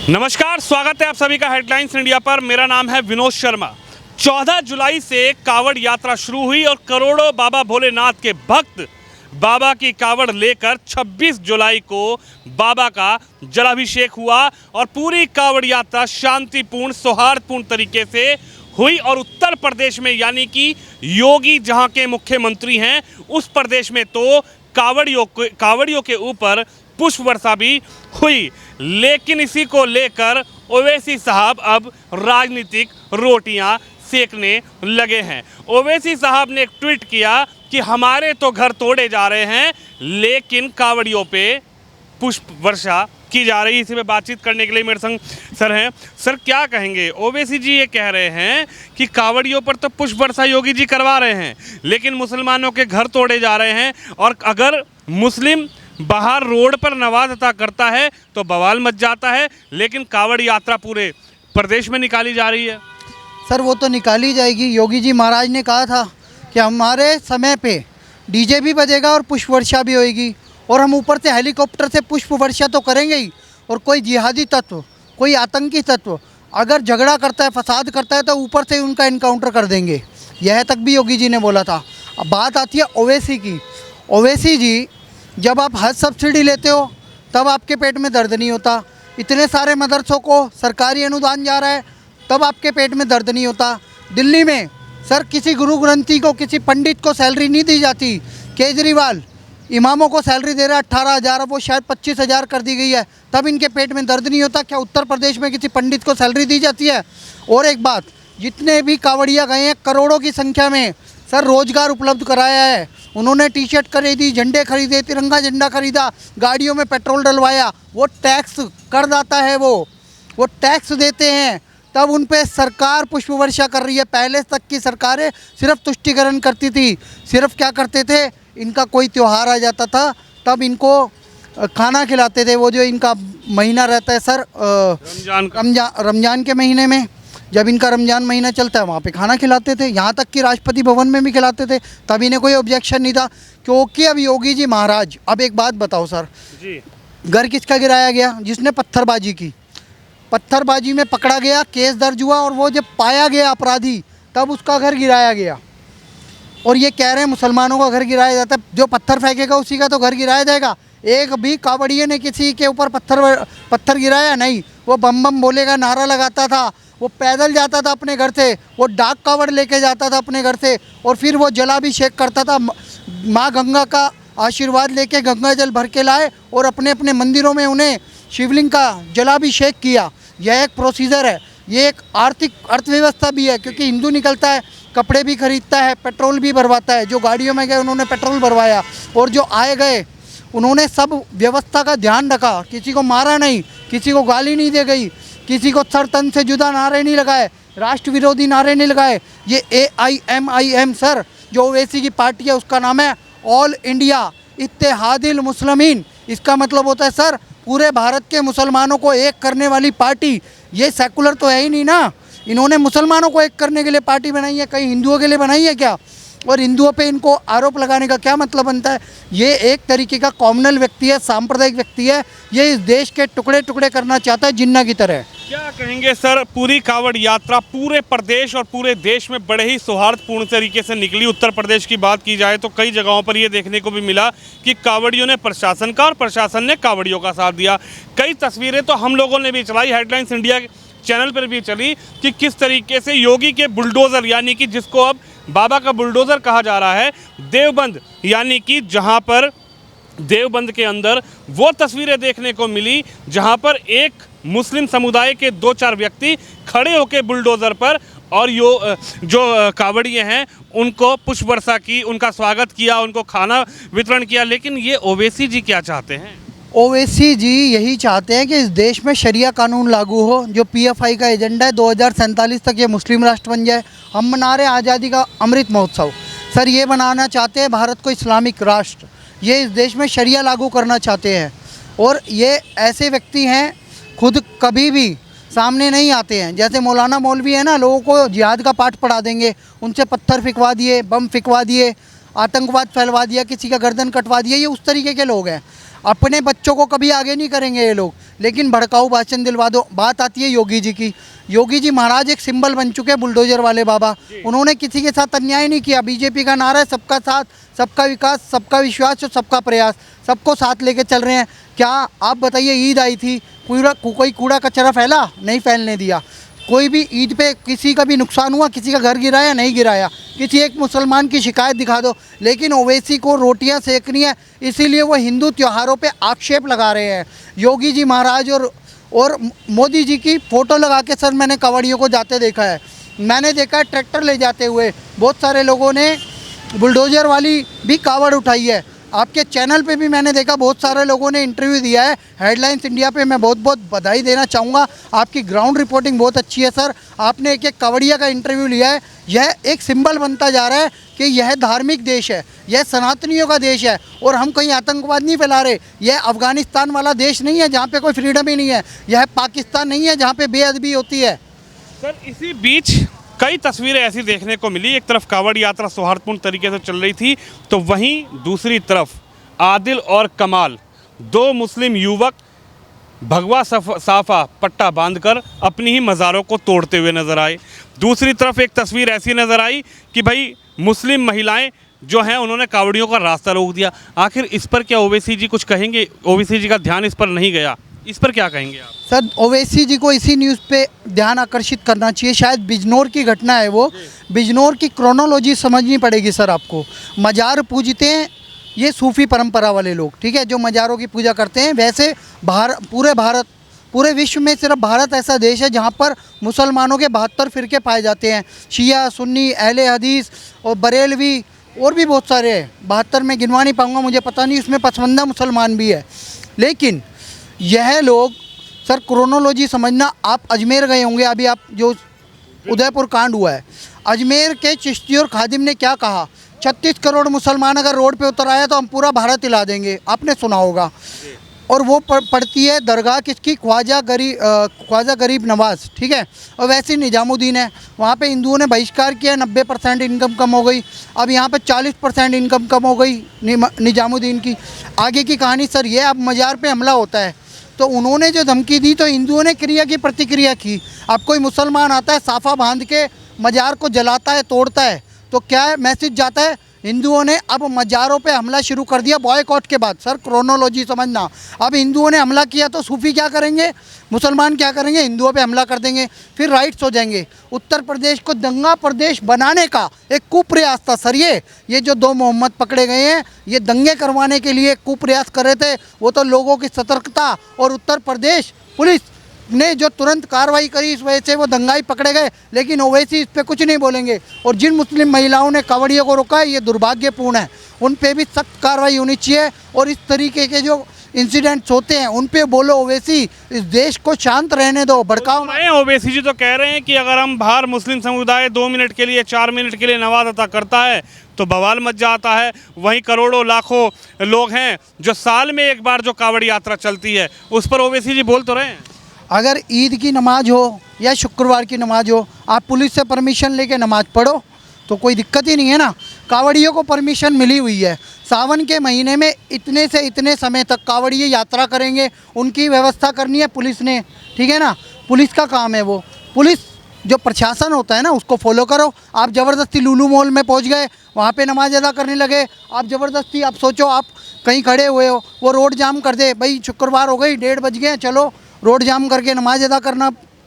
नमस्कार, स्वागत है आप सभी का हेडलाइंस इंडिया पर। मेरा नाम है विनोद शर्मा। 14 जुलाई से कावड़ यात्रा शुरू हुई और करोड़ों बाबा भोलेनाथ के भक्त बाबा की कावड़ लेकर 26 जुलाई को बाबा का जलाभिषेक हुआ और पूरी कावड़ यात्रा शांतिपूर्ण सौहार्दपूर्ण तरीके से हुई। और उत्तर प्रदेश में यानी कि योगी जहां के मुख्यमंत्री हैं, उस प्रदेश में तो कावड़ियों के ऊपर पुष्प वर्षा भी हुई। लेकिन इसी को लेकर ओवैसी साहब अब राजनीतिक रोटियां सेकने लगे हैं। ओवैसी साहब ने एक ट्वीट किया कि हमारे तो घर तोड़े जा रहे हैं, लेकिन कावड़ियों पे पुष्प वर्षा की जा रही है। इसी पे बातचीत करने के लिए मेरे संग सर हैं। सर, क्या कहेंगे? ओवैसी जी ये कह रहे हैं कि कावड़ियों पर तो पुष्प वर्षा योगी जी करवा रहे हैं, लेकिन मुसलमानों के घर तोड़े जा रहे हैं, और अगर मुस्लिम बाहर रोड पर नमाज अता करता है तो बवाल मच जाता है, लेकिन कावड़ यात्रा पूरे प्रदेश में निकाली जा रही है। सर, वो तो निकाली जाएगी। योगी जी महाराज ने कहा था कि हमारे समय पे डीजे भी बजेगा और पुष्प वर्षा भी होएगी, और हम ऊपर से हेलीकॉप्टर से पुष्प वर्षा तो करेंगे ही। और कोई जिहादी तत्व, कोई आतंकी तत्व अगर झगड़ा करता है, फसाद करता है, तो ऊपर से उनका इनकाउंटर कर देंगे। यह तक भी योगी जी ने बोला था। अब बात आती है ओवैसी की। ओवैसी जी, जब आप हज सब्सिडी लेते हो तब आपके पेट में दर्द नहीं होता। इतने सारे मदरसों को सरकारी अनुदान जा रहा है, तब आपके पेट में दर्द नहीं होता। दिल्ली में सर किसी गुरु ग्रंथी को, किसी पंडित को सैलरी नहीं दी जाती। केजरीवाल इमामों को सैलरी दे रहा है 18,000, अब वो शायद 25,000 कर दी गई है, तब इनके पेट में दर्द नहीं होता। क्या उत्तर प्रदेश में किसी पंडित को सैलरी दी जाती है? और एक बात, जितने भी कावड़िया गए हैं करोड़ों की संख्या में, सर रोजगार उपलब्ध कराया है। उन्होंने टी शर्ट खरीदी, झंडे खरीदे, तिरंगा झंडा खरीदा, गाड़ियों में पेट्रोल डलवाया। वो टैक्स करदाता है, वो टैक्स देते हैं, तब उन पे सरकार पुष्प वर्षा कर रही है। पहले तक की सरकारें सिर्फ तुष्टिकरण करती थी। सिर्फ क्या करते थे, इनका कोई त्यौहार आ जाता था तब इनको खाना खिलाते थे। वो जो इनका महीना रहता है सर, रमजान के महीने में, जब इनका रमजान महीना चलता है वहाँ पे खाना खिलाते थे। यहाँ तक कि राष्ट्रपति भवन में भी खिलाते थे, तब इन्हें कोई ऑब्जेक्शन नहीं था। क्योंकि अब योगी जी महाराज, अब एक बात बताओ सर जी, घर किसका गिराया गया? जिसने पत्थरबाजी की, पत्थरबाजी में पकड़ा गया, केस दर्ज हुआ, और वो जब पाया गया अपराधी, तब उसका घर गिराया गया। और ये कह रहे हैं मुसलमानों का घर गिराया जाता है। जो पत्थर फेंकेगा उसी का तो घर गिराया जाएगा। एक भी कावड़िये ने किसी के ऊपर पत्थर गिराया नहीं। वो बम बम बोलेगा, नारा लगाता था, वो पैदल जाता था अपने घर से, वो डाक कावड़ लेके जाता था अपने घर से, और फिर वो जलाभिषेक करता था। माँ गंगा का आशीर्वाद लेके गंगा जल भर के लाए और अपने अपने मंदिरों में उन्हें शिवलिंग का जलाभिषेक किया। यह एक प्रोसीजर है, ये एक आर्थिक अर्थव्यवस्था भी है, क्योंकि हिंदू निकलता है, कपड़े भी खरीदता है, पेट्रोल भी भरवाता है। जो गाड़ियों में गए उन्होंने पेट्रोल भरवाया, और जो आए गए उन्होंने सब व्यवस्था का ध्यान रखा। किसी को मारा नहीं, किसी को गाली नहीं दे गई, किसी को सर तन से जुदा नारे नहीं लगाए, राष्ट्र विरोधी नारे नहीं लगाए। ये AIMIM सर, जो ओवैसी की पार्टी है, उसका नाम है ऑल इंडिया इत्तेहादिल मुस्लिमीन। इसका मतलब होता है सर पूरे भारत के मुसलमानों को एक करने वाली पार्टी। ये सेकुलर तो है ही नहीं ना। इन्होंने मुसलमानों को एक करने के लिए पार्टी बनाई है, कहीं हिंदुओं के लिए बनाई है क्या? और हिंदुओं पे इनको आरोप लगाने का क्या मतलब बनता है? ये एक तरीके का कॉम्युनल व्यक्ति है, सांप्रदायिक व्यक्ति है। ये इस देश के टुकड़े टुकड़े करना चाहता है, जिन्ना की तरह। क्या कहेंगे सर, पूरी कावड़ यात्रा पूरे प्रदेश और पूरे देश में बड़े ही सौहार्दपूर्ण तरीके से निकली। उत्तर प्रदेश की बात की जाए तो कई जगहों पर ये देखने को भी मिला कि कावड़ियों ने प्रशासन का और प्रशासन ने कावड़ियों का साथ दिया। कई तस्वीरें तो हम लोगों ने भी चलाई, हेडलाइंस इंडिया चैनल पर भी चली, कि किस तरीके से योगी के बुलडोज़र, यानी कि जिसको अब बाबा का बुलडोज़र कहा जा रहा है, देवबंद, यानी कि जहाँ पर देवबंद के अंदर वो तस्वीरें देखने को मिली जहां पर एक मुस्लिम समुदाय के 2-4 व्यक्ति खड़े होकर बुलडोज़र पर, और जो कावड़िए हैं उनको पुष्प वर्षा की, उनका स्वागत किया, उनको खाना वितरण किया। लेकिन ये ओवैसी जी क्या चाहते हैं? ओवैसी जी यही चाहते हैं कि इस देश में शरिया कानून लागू हो। जो PFI का एजेंडा है, 2047 तक ये मुस्लिम राष्ट्र बन जाए। हम मना रहे हैं आज़ादी का अमृत महोत्सव। सर, ये बनाना चाहते हैं भारत को इस्लामिक राष्ट्र। ये इस देश में शरिया लागू करना चाहते हैं, और ये ऐसे व्यक्ति हैं खुद कभी भी सामने नहीं आते हैं। जैसे मौलाना मौलवी है ना, लोगों को जिहाद का पाठ पढ़ा देंगे, उनसे पत्थर फिकवा दिए, बम फिकवा दिए, आतंकवाद फैलवा दिया, किसी का गर्दन कटवा दिया। ये उस तरीके के लोग हैं। अपने बच्चों को कभी आगे नहीं करेंगे ये लोग, लेकिन भड़काऊ भाषण दिलवा दो। बात आती है योगी जी की। योगी जी महाराज एक सिंबल बन चुके हैं, बुलडोजर वाले बाबा। उन्होंने किसी के साथ अन्याय नहीं किया। बीजेपी का नारा है सबका साथ, सबका विकास, सबका विश्वास और सबका प्रयास। सबको साथ लेके चल रहे हैं। क्या आप बताइए, ईद आई थी, कोई कूड़ा कचरा फैला? नहीं फैलने दिया। कोई भी ईद पे किसी का भी नुकसान हुआ, किसी का घर गिराया? नहीं गिराया। किसी एक मुसलमान की शिकायत दिखा दो। लेकिन ओवैसी को रोटियां सेकनी है, इसीलिए वो हिंदू त्योहारों पे आक्षेप लगा रहे हैं। योगी जी महाराज और मोदी जी की फ़ोटो लगा के सर मैंने कांवड़ियों को जाते देखा है। मैंने देखा है ट्रैक्टर ले जाते हुए, बहुत सारे लोगों ने बुलडोज़र वाली भी कावड़ उठाई है। आपके चैनल पे भी मैंने देखा बहुत सारे लोगों ने इंटरव्यू दिया है। हेडलाइंस इंडिया पे मैं बहुत बहुत बधाई देना चाहूँगा। आपकी ग्राउंड रिपोर्टिंग बहुत अच्छी है सर। आपने एक एक कावड़िया का इंटरव्यू लिया है। यह एक सिंबल बनता जा रहा है कि यह धार्मिक देश है, यह सनातनियों का देश है और हम कहीं आतंकवाद नहीं फैला रहे। यह अफ़गानिस्तान वाला देश नहीं है जहाँ पे कोई फ्रीडम ही नहीं है। यह पाकिस्तान नहीं है जहाँ पे बेअदबी होती है। सर इसी बीच कई तस्वीरें ऐसी देखने को मिली। एक तरफ कावड़ यात्रा सौहार्दपूर्ण तरीके से चल रही थी, तो वहीं दूसरी तरफ आदिल और कमाल, दो मुस्लिम युवक भगवा साफा पट्टा बांधकर अपनी ही मज़ारों को तोड़ते हुए नजर आए। दूसरी तरफ एक तस्वीर ऐसी नज़र आई कि भाई मुस्लिम महिलाएं जो हैं उन्होंने कावड़ियों का रास्ता रोक दिया। आखिर इस पर क्या ओवैसी जी कुछ कहेंगे? ओवैसी जी का ध्यान इस पर नहीं गया, इस पर क्या कहेंगे आप? सर ओवैसी जी को इसी न्यूज़ पे ध्यान आकर्षित करना चाहिए। शायद बिजनौर की घटना है वो। बिजनौर की क्रोनोलॉजी समझनी पड़ेगी सर आपको। मज़ार पूजते हैं ये सूफ़ी परंपरा वाले लोग, ठीक है, जो मज़ारों की पूजा करते हैं। वैसे पूरे विश्व में सिर्फ भारत ऐसा देश है जहाँ पर मुसलमानों के 72 फ़िरके पाए जाते हैं। शिया, सुन्नी, अहले हदीस और बरेलवी और भी बहुत सारे हैं। 72 में गिनवा नहीं पाऊँगा, मुझे पता नहीं, उसमें पसमंदा मुसलमान भी है। लेकिन यह लोग सर क्रोनोलॉजी समझना। आप अजमेर गए होंगे, अभी आप जो उदयपुर कांड हुआ है, अजमेर के चिश्ती और खादिम ने क्या कहा? 36 करोड़ मुसलमान अगर रोड पे उतर आया तो हम पूरा भारत हिला देंगे। आपने सुना होगा। और वो पढ़ती है दरगाह किसकी? ख्वाजा गरीब नवाज़, ठीक है। और वैसे निजामुद्दीन है। वहाँ पे हिंदुओं ने बहिष्कार किया, 90% इनकम कम हो गई। अब यहाँ पे 40% इनकम कम हो गई निजामुद्दीन की। आगे की कहानी सर ये, अब मज़ार पे हमला होता है तो उन्होंने जो धमकी दी तो हिंदुओं ने क्रिया की प्रतिक्रिया की। अब कोई मुसलमान आता है साफा बांध के मज़ार को जलाता है, तोड़ता है, तो क्या है मैसेज जाता है? हिंदुओं ने अब मज़ारों पे हमला शुरू कर दिया बॉयकॉट के बाद। सर क्रोनोलॉजी समझना। अब हिंदुओं ने हमला किया तो सूफी क्या करेंगे? मुसलमान क्या करेंगे? हिंदुओं पे हमला कर देंगे, फिर राइट्स हो जाएंगे। उत्तर प्रदेश को दंगा प्रदेश बनाने का एक कुप्रयास था सर। ये जो 2 मोहम्मद पकड़े गए हैं, ये दंगे करवाने के लिए कुप्रयास कर रहे थे। वो तो लोगों की सतर्कता और उत्तर प्रदेश पुलिस ने जो तुरंत कार्रवाई करी, इस वजह से वो दंगाई पकड़े गए। लेकिन ओवैसी इस पे कुछ नहीं बोलेंगे। और जिन मुस्लिम महिलाओं ने कावड़ियों को रोका है, ये दुर्भाग्यपूर्ण है। उन पे भी सख्त कार्रवाई होनी चाहिए। और इस तरीके के जो इंसिडेंट्स होते हैं उन पे बोलो ओवैसी, इस देश को शांत रहने दो, भड़काओ ना। ओवैसी जी तो कह रहे हैं कि अगर हम बाहर मुस्लिम समुदाय 2 मिनट के लिए 4 मिनट के लिए नमाज अता करता है तो बवाल मच जाता है। वहीं करोड़ों लाखों लोग हैं जो साल में एक बार जो कावड़ यात्रा चलती है, उस पर ओवैसी जी बोल तो रहे हैं। अगर ईद की नमाज हो या शुक्रवार की नमाज हो, आप पुलिस से परमिशन लेके नमाज पढ़ो तो कोई दिक्कत ही नहीं है ना। कावड़ियों को परमिशन मिली हुई है। सावन के महीने में इतने से इतने समय तक कावड़िए यात्रा करेंगे, उनकी व्यवस्था करनी है पुलिस ने, ठीक है ना। पुलिस का काम है वो। पुलिस जो प्रशासन होता है ना उसको फॉलो करो। आप ज़बरदस्ती लुलू मॉल में पहुंच गए, वहाँ पे नमाज अदा करने लगे। आप ज़बरदस्ती, आप सोचो आप कहीं खड़े हुए हो, वो रोड जाम कर दे, भाई शुक्रवार हो गई, 1:30 बज गए, चलो रोड जाम करके नमाज अदा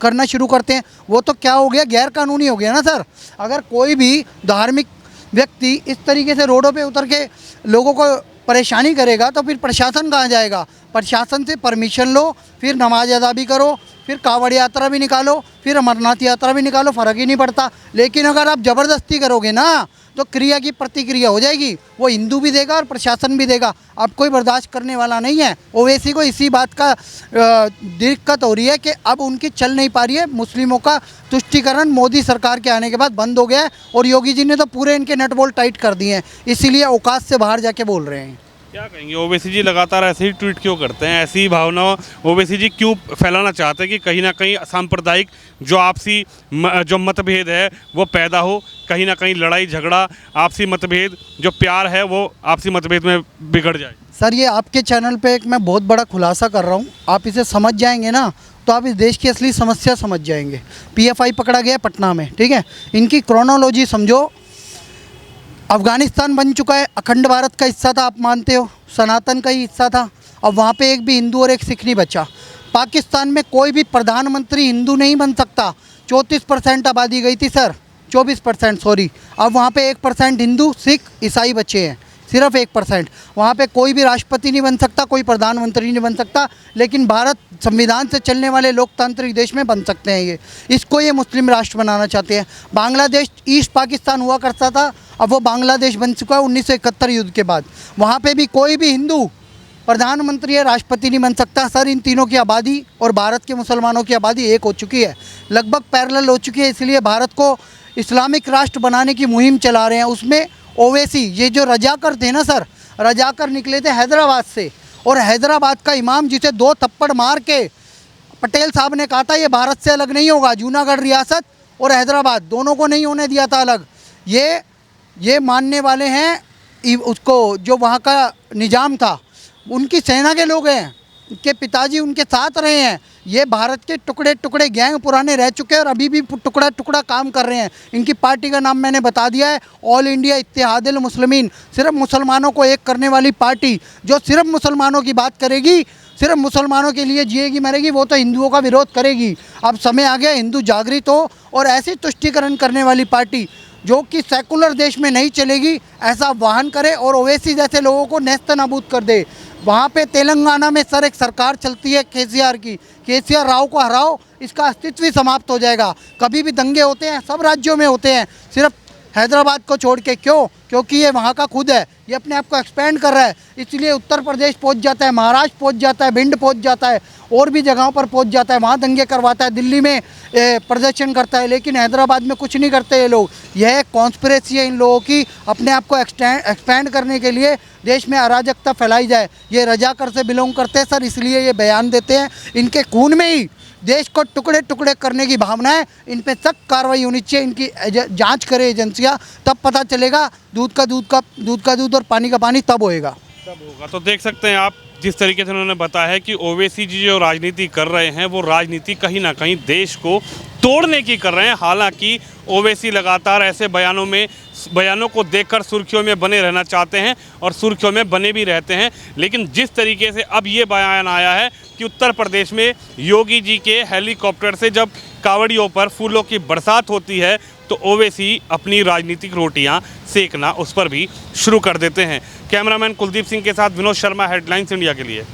करना शुरू करते हैं। वो तो क्या हो गया? गैर कानूनी हो गया ना सर। अगर कोई भी धार्मिक व्यक्ति इस तरीके से रोडों पे उतर के लोगों को परेशानी करेगा तो फिर प्रशासन कहाँ जाएगा? प्रशासन से परमिशन लो, फिर नमाज अदा भी करो, फिर कावड़ यात्रा भी निकालो, फिर अमरनाथ यात्रा भी निकालो, फ़र्क ही नहीं पड़ता। लेकिन अगर आप ज़बरदस्ती करोगे ना तो क्रिया की प्रतिक्रिया हो जाएगी। वो हिंदू भी देगा और प्रशासन भी देगा। अब कोई बर्दाश्त करने वाला नहीं है। ओवैसी को इसी बात का दिक्कत हो रही है कि अब उनकी चल नहीं पा रही है। मुस्लिमों का तुष्टीकरण मोदी सरकार के आने के बाद बंद हो गया है और योगी जी ने तो पूरे इनके नट बोल्ट टाइट कर दिए हैं, इसीलिए औकात से बाहर जाके बोल रहे हैं। क्या कहेंगे ओवैसी जी लगातार ऐसे ही ट्वीट क्यों करते हैं? ऐसी भावना ओवैसी जी क्यों फैलाना चाहते हैं कि कहीं ना कहीं सांप्रदायिक जो आपसी जो मतभेद है वो पैदा हो, कहीं ना कहीं लड़ाई झगड़ा, आपसी मतभेद जो प्यार है वो आपसी मतभेद में बिगड़ जाए? सर ये आपके चैनल पे एक मैं बहुत बड़ा खुलासा कर रहा हूँ, आप इसे समझ जाएंगे ना तो आप इस देश की असली समस्या समझ जाएंगे। पीएफआई पकड़ा गया पटना में, ठीक है, इनकी क्रोनोलॉजी समझो। अफ़गानिस्तान बन चुका है, अखंड भारत का हिस्सा था, आप मानते हो, सनातन का ही हिस्सा था। अब वहाँ पे एक भी हिंदू और एक सिख नहीं बचा। पाकिस्तान में कोई भी प्रधानमंत्री हिंदू नहीं बन सकता। 34% आबादी गई थी सर, 24% सॉरी। अब वहाँ पे 1% हिंदू सिख ईसाई बचे हैं, सिर्फ 1%। वहाँ पे कोई भी राष्ट्रपति नहीं बन सकता, कोई प्रधानमंत्री नहीं बन सकता, लेकिन भारत संविधान से चलने वाले लोकतांत्रिक देश में बन सकते हैं। इसको ये मुस्लिम राष्ट्र बनाना चाहते हैं। बांग्लादेश ईस्ट पाकिस्तान हुआ करता था, अब वो बांग्लादेश बन चुका है 1971 युद्ध के बाद। वहाँ पे भी कोई भी हिंदू प्रधानमंत्री या राष्ट्रपति नहीं बन सकता। सर इन तीनों की आबादी और भारत के मुसलमानों की आबादी एक हो चुकी है, लगभग पैरेलल हो चुकी है। इसलिए भारत को इस्लामिक राष्ट्र बनाने की मुहिम चला रहे हैं। उसमें ओवैसी, ये जो रजाकर थे ना सर, रजाकर निकले थे हैदराबाद से, और हैदराबाद का इमाम जिसे 2 थप्पड़ मार के पटेल साहब ने कहा था ये भारत से अलग नहीं होगा, जूनागढ़ रियासत और हैदराबाद दोनों को नहीं होने दिया था अलग। ये मानने वाले हैं उसको, जो वहाँ का निज़ाम था, उनकी सेना के लोग हैं, उनके पिताजी उनके साथ रहे हैं। ये भारत के टुकड़े टुकड़े गैंग पुराने रह चुके हैं और अभी भी टुकड़ा टुकड़ा काम कर रहे हैं। इनकी पार्टी का नाम मैंने बता दिया है, ऑल इंडिया इत्तेहादुल मुस्लिमीन, सिर्फ मुसलमानों को एक करने वाली पार्टी, जो सिर्फ मुसलमानों की बात करेगी, सिर्फ मुसलमानों के लिए जिएगी मरेगी, वो तो हिंदुओं का विरोध करेगी। अब समय आ गया हिंदू जागृत हो और ऐसी तुष्टीकरण करने वाली पार्टी जो कि सेकुलर देश में नहीं चलेगी, ऐसा वाहन करे और ओवैसी जैसे लोगों को नेस्त नाबूद कर दे। वहाँ पे तेलंगाना में सर एक सरकार चलती है केसीआर की, केसीआर राव को हराओ, इसका अस्तित्व ही समाप्त हो जाएगा। कभी भी दंगे होते हैं, सब राज्यों में होते हैं, सिर्फ हैदराबाद को छोड़ के। क्यों? क्योंकि ये वहाँ का खुद है, ये अपने आप को एक्सपेंड कर रहा है, इसलिए उत्तर प्रदेश पहुँच जाता है, महाराष्ट्र पहुँच जाता है, भिंड पहुँच जाता है, और भी जगहों पर पहुँच जाता है, वहाँ दंगे करवाता है, दिल्ली में प्रदर्शन करता है, लेकिन हैदराबाद में कुछ नहीं करते ये लोग। यह एक कॉन्स्पिरेसी है इन लोगों की, अपने आप को एक्सपेंड करने के लिए देश में अराजकता फैलाई जाए। ये रजाकर से बिलोंग करते हैं सर, इसलिए ये बयान देते हैं। इनके खून में ही देश को टुकड़े टुकड़े करने की भावना है। इन पे सख्त कार्रवाई होनी चाहिए, इनकी जांच करे एजेंसियां, तब पता चलेगा। दूध का दूध और पानी का पानी तब होएगा। तो देख सकते हैं आप, जिस तरीके से उन्होंने बताया है कि ओवैसी जी जो राजनीति कर रहे हैं वो राजनीति कहीं ना कहीं देश को तोड़ने की कर रहे हैं। हालांकि ओवैसी लगातार ऐसे बयानों को देखकर सुर्खियों में बने रहना चाहते हैं और सुर्खियों में बने भी रहते हैं, लेकिन जिस तरीके से अब ये बयान आया है कि उत्तर प्रदेश में योगी जी के हेलीकॉप्टर से जब कावड़ियों पर फूलों की बरसात होती है तो ओवैसी अपनी राजनीतिक रोटियां सेकना उस पर भी शुरू कर देते हैं। कैमरामैन कुलदीप सिंह के साथ विनोद शर्मा, हेडलाइंस इंडिया के लिए।